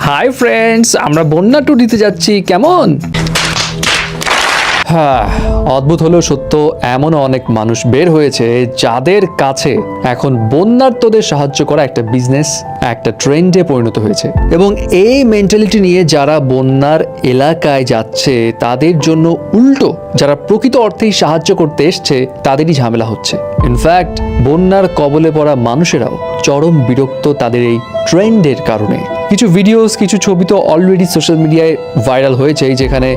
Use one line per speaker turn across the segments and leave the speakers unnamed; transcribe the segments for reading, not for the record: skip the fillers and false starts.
Hi friends, আমরা বন্যা tour দিতে যাচ্ছি। কেমন? হ্যাঁ, অদ্ভুত হলেও সত্য, এমনও অনেক মানুষ বের হয়েছে যাদের কাছে এখন বন্যার্তদের সাহায্য করা একটা বিজনেস, একটা ট্রেন্ডে পরিণত হয়েছে। এবং এই মেন্টালিটি নিয়ে যারা বন্যার এলাকায় যাচ্ছে তাদের জন্য উল্টো যারা প্রকৃত অর্থেই সাহায্য করতে এসছে তাদেরই ঝামেলা হচ্ছে। ইনফ্যাক্ট বন্যার কবলে পড়া মানুষেরাও চরম বিরক্ত তাদের এই ট্রেন্ডের কারণে। কিছু ভিডিওস, কিছু ছবি তো অলরেডি সোশ্যাল মিডিয়ায় ভাইরাল হয়েছে, যেখানে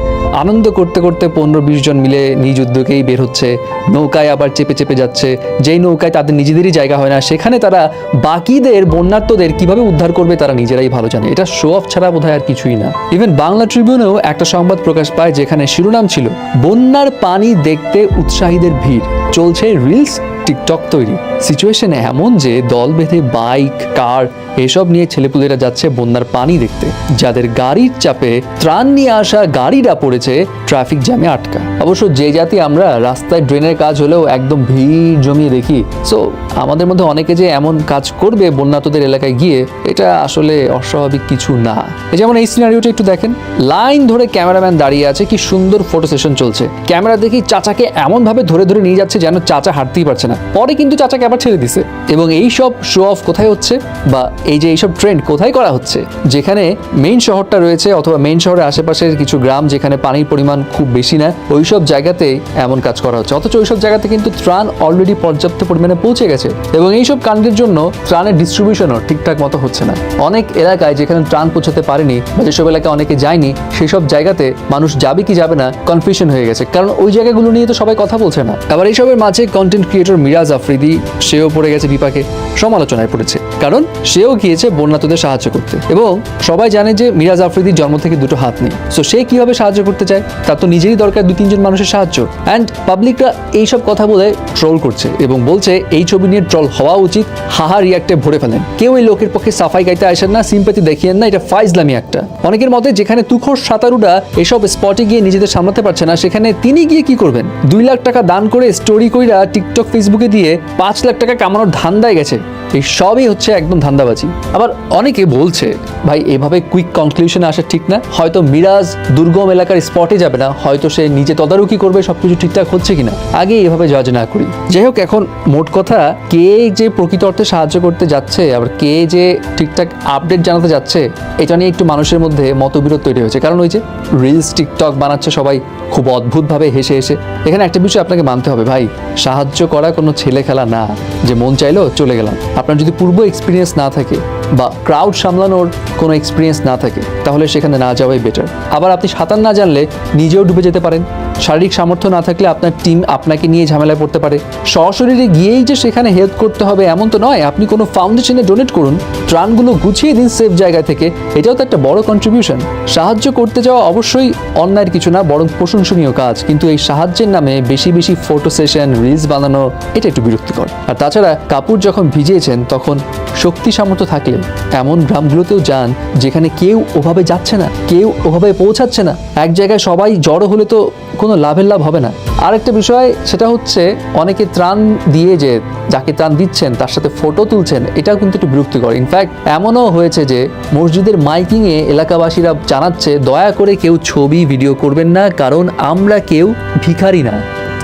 আনন্দ করতে করতে 15-20 জন মিলে নিজ উদ্যোগেই বের হচ্ছে, নৌকায় আবার চেপে চেপে যাচ্ছে। যেই নৌকায় তাদের নিজেদেরই জায়গা হয় না, সেখানে তারা বাকিদের বন্যার্তদের কিভাবে উদ্ধার করবে তারা নিজেরাই ভালো জানে। এটা শো অফ ছাড়া বোধহয় আর কিছুই না। ইভেন বাংলা ট্রিবিউনেও একটা সংবাদ প্রকাশ পায় যেখানে শিরোনাম ছিল, বন্যার পানি দেখতে উৎসাহীদের ভিড়, চলছে রিলস, টিকটক তৈরি। সিচুয়েশন এমন যে দল বেঁধে বাইক, কার এসব নিয়ে ছেলেপুলেরা যাচ্ছে বন্যার পানি দেখতে, যাদের গাড়ির চাপে ত্রাণ নিয়ে আসা গাড়িটা পড়েছে ট্রাফিক জ্যামে আটকা। অবশ্য যে জাতি আমরা, রাস্তায় ড্রেনের কাজ হলেও একদম ভিড় জমিয়ে দেখি। সো আমাদের মধ্যে অনেকে যে এমন কাজ করবে বন্যাতদের এলাকায় গিয়ে, এটা আসলে অস্বাভাবিক কিছু না। যেমন এই সিনারিওটা একটু দেখেন, লাইন ধরে ক্যামেরাম্যান দাঁড়িয়ে আছে, কি সুন্দর ফটো সেশন চলছে। ক্যামেরা দেখি চাচাকে এমন ভাবে ধরে ধরে নিয়ে যাচ্ছে যেন চাচা হাঁটতেই পারছে না। পরে কিন্তু চাচাকে আবার ছেড়ে দিছে। এবং এই সব শো অফ কোথায় হচ্ছে, বা এই যে এইসব ট্রেন্ড কোথায় করা হচ্ছে? যেখানে মেইন শহরটা রয়েছে অথবা মেইন শহরের আশেপাশের কিছু গ্রাম যেখানে পানির পরিমাণ খুব বেশি না, ওইসব জায়গাতেই এমন কাজ করা হচ্ছে। অথচ ওইসব জায়গাতে কিন্তু ত্রাণ অলরেডি পর্যাপ্ত পরিমাণে পৌঁছে গেছে এবং এইসব কাণ্ডের জন্য ত্রাণের ডিস্ট্রিবিউশনও ঠিকঠাক মতো হচ্ছে না। অনেক এলাকায় যেখানে ত্রাণ পৌঁছাতে পারেনি বা যেসব এলাকায় অনেকে যায়নি, সেসব জায়গাতে মানুষ যাবে কি যাবে না কনফিউশন হয়ে গেছে, কারণ ওই জায়গাগুলো নিয়ে তো সবাই কথা বলছে না। আবার এইসবের মাঝে কন্টেন্ট ক্রিয়েটর মিরাজ আফ্রিদি, সেও পড়ে গেছে বিপাকে, সমালোচনায় পড়েছে, কারণ সেও গিয়েছে বন্যাতদের সাহায্য করতে। এবং সবাই জানে যে মিরাজ আফ্রিদির জন্ম থেকে দুটো হাত নেই, সো সে কিভাবে সাহায্য করতে চায়? তার তো নিজেরই দরকার 2-3 জন মানুষের সাহায্য। অ্যান্ড পাবলিকরা এইসব কথা বলে ট্রোল করছে এবং বলছে এই ছবি নিয়ে ট্রোল হওয়া উচিত, হাহা রিয়াক্টে ভরে ফেলেন। কেউ এই লোকের পক্ষে সাফাই গাইতে আসেন না, সিম্পাথি দেখিয়েন না, এটা ফাইজলামি একটা। অনেকের মতে যেখানে তুখোর সাঁতারুরা এসব স্পটে গিয়ে নিজেদের সামলাতে পারছে না, সেখানে তিনি গিয়ে কি করবেন? 2 লাখ টাকা দান করে স্টোরি কইরা টিকটক ফেসবুকে দিয়ে 5 লাখ টাকা কামানোর ধান্দায় গেছে। এই সবই হচ্ছে একদম ধান্দাবাজি। আবার অনেকে বলছে, ভাই এভাবে কুইক কনক্লুশনে আসা ঠিক না। হয়তো মিরাজ দুর্গম এলাকার স্পটে যাবে না, হয়তো সে নিজে তদারকি করবে সবকিছু ঠিকঠাক হচ্ছে কিনা, আগে এভাবে জাজ না করি। যাই হোক, এখন মোট কথা, কে যে প্রকৃত অর্থে সাহায্য করতে যাচ্ছে আবার কে যে ঠিকঠাক আপডেট জানাতে যাচ্ছে, এটা নিয়ে একটু মানুষের মধ্যে মতবিরোধ তৈরি হয়েছে। কারণ ওই যে রিলস, টিকটক বানাচ্ছে সবাই খুব অদ্ভুতভাবে হেসে হেসে। এখানে একটা বিষয় আপনাকে মানতে হবে, ভাই সাহায্য করা কোনো ছেলে খেলা না যে মন চাইলো চলে গেলাম। আপনার যদি পূর্ব এক্সপিরিয়েন্স না থাকে বা ক্রাউড সামলানোর কোনো এক্সপিরিয়েন্স না থাকে, তাহলে সেখানে না যাওয়াই বেটার। আবার আপনি সাঁতার না জানলে নিজেও ডুবে যেতে পারেন। শারীরিক সামর্থ্য না থাকলে আপনার টিম আপনাকে নিয়ে ঝামেলায় পড়তে পারে। সশরীরে গিয়েই যে সেখানে হেল্প করতে হবে এমন তো নয়। আপনি কোনো ফাউন্ডেশনে ডোনেট করুন, ত্রাণগুলো গুছিয়ে দিন সেফ জায়গা থেকে, এটাও তো একটা বড় কন্ট্রিবিউশন। সাহায্য করতে যাওয়া অবশ্যই অন্যায়ের কিছু না, বরং প্রশংসনীয় কাজ। কিন্তু এই সাহায্যের নামে বেশি বেশি ফটো সেশন, রিলস বানানো, এটা একটু বিরক্তিকর। আর তাছাড়া কাপড় যখন ভিজিয়েছেন তখন শক্তি সামর্থ্য থাকলে এমন গ্রামগুলোতেও যান যেখানে কেউ ওভাবে যাচ্ছে না, কেউ ওভাবে পৌঁছাচ্ছে না। এক জায়গায় সবাই জড়ো হলে তো কোনো লাভের লাভ হবে না। আরেকটা বিষয়, সেটা হচ্ছে অনেকে ত্রাণ দিয়ে যে যাকে ত্রাণ দিচ্ছেন তার সাথে ফটো তুলছেন, এটাও কিন্তু একটু বিরক্তিকর। ইনফ্যাক্ট এমনও হয়েছে যে মসজিদের মাইকিংয়ে এলাকাবাসীরা জানাচ্ছে, দয়া করে কেউ ছবি ভিডিও করবেন না, কারণ আমরা কেউ ভিখারি না,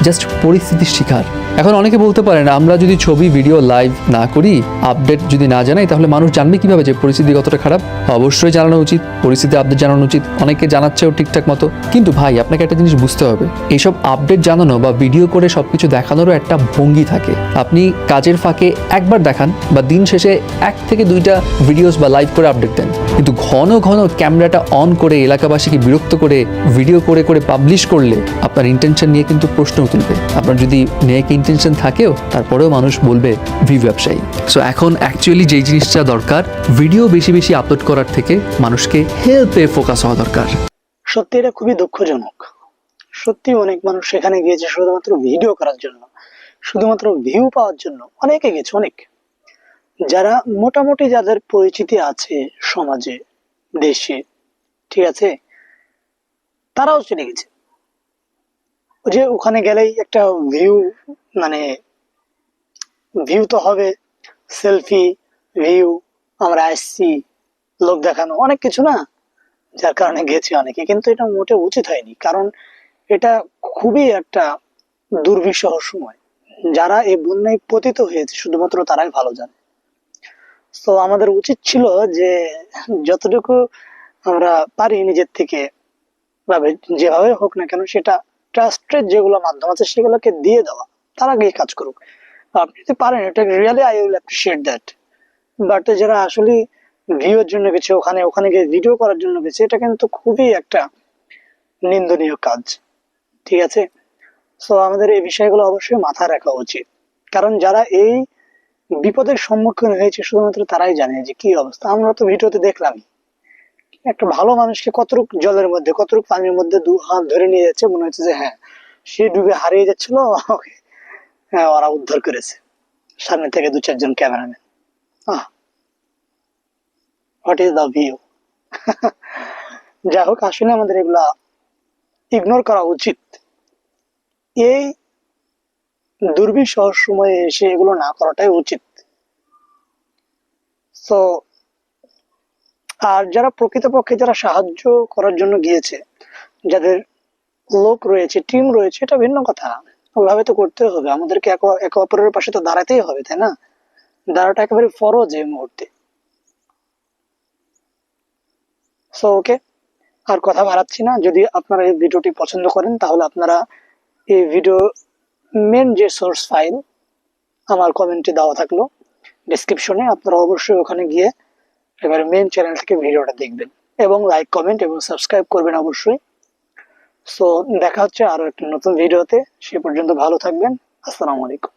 জাস্ট পরিস্থিতির শিকার। এখন অনেকে বলতে পারেন, আমরা যদি ছবি, ভিডিও, লাইভ না করি, আপডেট যদি না জানাই, তাহলে মানুষ জানবে কিভাবে যে পরিস্থিতি কতটা খারাপ? অবশ্যই জানানো উচিত, পরিস্থিতি আপডেট জানানো উচিত। অনেকে জানাচ্ছেও ঠিকঠাক মতো। কিন্তু ভাই আপনাকে একটা জিনিস বুঝতে হবে, এইসব আপডেট জানানো বা ভিডিও করে সবকিছু দেখানোরও একটা ভঙ্গি থাকে। আপনি কাজের ফাঁকে একবার দেখান বা দিন শেষে 1 থেকে 2টা ভিডিওস বা লাইভ করে আপডেট দেন, কিন্তু ঘন ঘন ক্যামেরাটা অন করে এলাকাবাসীকে বিরক্ত করে ভিডিও করে করে পাবলিশ করলে আপনার ইন্টেনশন নিয়ে কিন্তু প্রশ্ন তুলবে। আপনার যদি নেক ইন্টেনশন থাকেও, তারপরেও মানুষ বলবে ভিউ ব্যবসায়ী। সো এখন অ্যাকচুয়ালি যেই জিনিসটা দরকার, ভিডিও বেশি বেশি আপলোড করার থেকে মানুষকে হেল্পে ফোকাস হওয়া দরকার।
সত্যি এটা খুবই দুঃখজনক। সত্যি অনেক মানুষ সেখানে গিয়েছে শুধুমাত্র ভিডিও করার জন্য, শুধুমাত্র ভিউ পাওয়ার জন্য। অনেকে গেছে, অনেক যারা মোটামুটি যাদের পরিচিতি আছে সমাজে, দেশে, ঠিক আছে, তারাও চলে গেছে। ওই যে ওখানে গেলেই একটা ভিউ, মানে ভিউ তো হবে, সেলফি ভিউ, আমরা আসছি, লোক দেখানো, অনেক কিছু না, যার কারণে গেছে অনেকে। কিন্তু এটা মোটে উচিত হয়নি, কারণ এটা খুবই একটা দুর্বিষহ সময়। যারা এই বন্যায় পতিত হয়েছে শুধুমাত্র তারাই ভালো জানে। তো আমাদের উচিত ছিল যে যতটুকু আমরা পারি নিজের থেকে, ভাবে যেভাবে হোক না কেন, সেটা ট্রাস্টেড যেগুলো মাধ্যম আছে সেগুলোকে দিয়ে দেওয়া, তারা গিয়ে কাজ করুক। আপনি যদি পারেন, এটা really I will appreciate that. But যারা আসলে ভিউর জন্য গেছে, ওখানে ওখানে গিয়ে ভিডিও করার জন্য গেছে, এটা কিন্তু খুবই একটা নিন্দনীয় কাজ। ঠিক আছে, সো আমাদের এই বিষয়গুলো অবশ্যই মাথায় রাখা উচিত, কারণ যারা এই বিপদের সম্মুখীন হয়েছে শুধুমাত্র তারাই জানে যে কি অবস্থা। আমরা তো ভিডিওতে দেখলামই, একটা ভালো মানুষকে কতটুক জলের মধ্যে, কতটুক পানির মধ্যে দু হাত ধরে নিয়ে যাচ্ছে, মনে হচ্ছে যে হ্যাঁ সে ডুবে হারিয়ে যাচ্ছিল, ওকে হ্যাঁ ওরা উদ্ধার করেছে, সামনে থেকে 2-4 জন cameraman. Ah, what is the view. যাই হোক, আসলে আমাদের এগুলা ইগনোর করা উচিত। এই দুর্বিষহ সময়ে এসে এগুলো না করাটাই উচিত। তো আর যারা প্রকৃতপক্ষে যারা সাহায্য করার জন্য গিয়েছে, যাদের লোক রয়েছে, টিম রয়েছে, এটা ভিন্ন কথা। ওইভাবে তো করতে হবে, আমাদেরকে একে অপরের পাশে তো দাঁড়াতেই হবে, তাই না? দাঁড়াটা একেবারে ফরজ এই মুহূর্তে। সো ওকে, আর কথা বাড়াচ্ছি না। যদি আপনারা এই ভিডিওটি পছন্দ করেন, তাহলে আপনারা এই ভিডিও মেন যে সোর্স ফাইল আমার কমেন্টে দেওয়া থাকলো ডেসক্রিপশনে, আপনারা অবশ্যই ওখানে গিয়ে এবারে মেন চ্যানেল থেকে ভিডিওটা দেখবেন এবং লাইক, কমেন্ট এবং সাবস্ক্রাইব করবেন অবশ্যই। সো দেখা হচ্ছে আরো একটা নতুন ভিডিওতে, সে পর্যন্ত ভালো থাকবেন। আসসালামু আলাইকুম।